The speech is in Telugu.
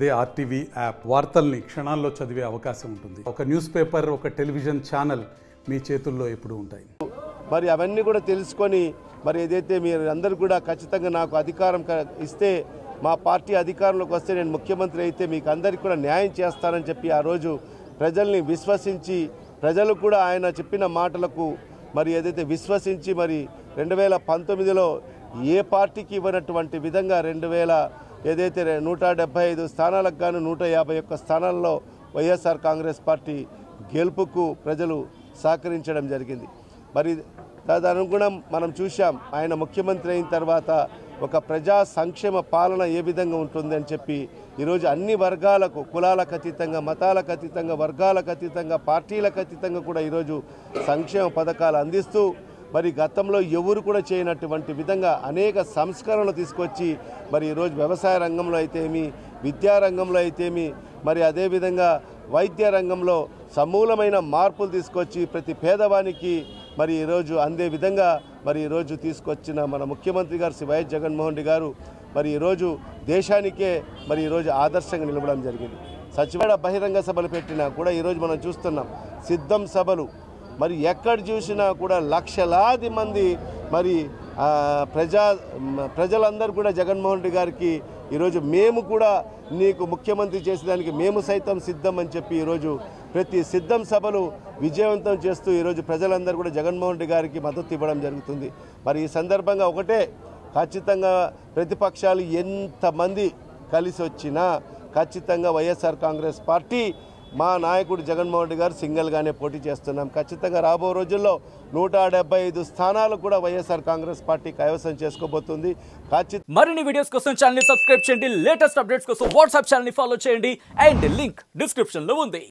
అదే ఆర్టీవీ యాప్ వార్తల్ని క్షణాల్లో చదివే అవకాశం ఉంటుంది. ఒక న్యూస్ పేపర్, ఒక టెలివిజన్ ఛానల్ మీ చేతుల్లో ఎప్పుడూ ఉంటాయి. మరి అవన్నీ కూడా తెలుసుకొని మరి ఏదైతే మీరు అందరూ కూడా ఖచ్చితంగా నాకు అధికారం ఇస్తే, మా పార్టీ అధికారంలోకి వస్తే నేను ముఖ్యమంత్రి అయితే మీకు అందరికీ కూడా న్యాయం చేస్తానని చెప్పి ఆ రోజు ప్రజల్ని విశ్వసించి, ప్రజలు కూడా ఆయన చెప్పిన మాటలకు మరి ఏదైతే విశ్వసించి మరి 2019లో ఏ పార్టీకి ఇవ్వనటువంటి విధంగా ఏదైతే 175 స్థానాలకు గాను 151 స్థానాల్లో వైఎస్ఆర్ కాంగ్రెస్ పార్టీ గెలుపుకు ప్రజలు సహకరించడం జరిగింది. మరి తదనుగుణం మనం చూసాం, ఆయన ముఖ్యమంత్రి అయిన తర్వాత ఒక ప్రజా సంక్షేమ పాలన ఏ విధంగా ఉంటుందని చెప్పి ఈరోజు అన్ని వర్గాలకు, కులాలకు అతీతంగా, మతాలకు అతీతంగా, వర్గాలకు అతీతంగా, పార్టీలకు అతీతంగా కూడా ఈరోజు సంక్షేమ పథకాలు అందిస్తూ మరి గతంలో ఎవరు కూడా చేయనటువంటి విధంగా అనేక సంస్కరణలు తీసుకొచ్చి మరి ఈరోజు వ్యవసాయ రంగంలో అయితేమి, విద్యారంగంలో అయితేమి, మరి అదేవిధంగా వైద్య రంగంలో సమూలమైన మార్పులు తీసుకొచ్చి ప్రతి పేదవానికి మరి ఈరోజు అందే విధంగా మరి ఈరోజు తీసుకొచ్చిన మన ముఖ్యమంత్రి గారు శ్రీ వైఎస్ జగన్మోహన్ రెడ్డి గారు మరి ఈరోజు దేశానికే మరి ఈరోజు ఆదర్శంగా నిలవడం జరిగింది. సచివాలయ బహిరంగ సభలు పెట్టినా కూడా ఈరోజు మనం చూస్తున్నాం, సిద్ధం సభలు మరి ఎక్కడ చూసినా కూడా లక్షలాది మంది మరి ప్రజలందరూ కూడా జగన్మోహన్ రెడ్డి గారికి ఈరోజు మేము కూడా నీకు ముఖ్యమంత్రి చేసేదానికి మేము సైతం సిద్ధం అని చెప్పి ఈరోజు ప్రతి సిద్ధం సభలు విజయవంతం చేస్తూ ఈరోజు ప్రజలందరూ కూడా జగన్మోహన్ రెడ్డి గారికి మద్దతు ఇవ్వడం జరుగుతుంది. మరి ఈ సందర్భంగా ఒకటే, ఖచ్చితంగా ప్రతిపక్షాలు ఎంతమంది కలిసి వచ్చినా ఖచ్చితంగా వైఎస్ఆర్ కాంగ్రెస్ పార్టీ మా నాయకుడు జగన్మోహన్ రెడ్డి గారు సింగిల్గానే పోటీ చేస్తున్నాం. ఖచ్చితంగా రాబో రోజుల్లో 175 స్థానాలు కూడా వైఎస్ఆర్ కాంగ్రెస్ పార్టీ కైవసం చేసుకోబోతుంది. మరిన్ని వీడియోస్ కోసం ఛానల్ ని సబ్స్క్రైబ్ చేయండి. లేటెస్ట్ అప్డేట్స్ కోసం వాట్సాప్ ఛానల్ ని ఫాలో చేయండి. అండ్ లింక్ డిస్క్రిప్షన్ లో ఉంది.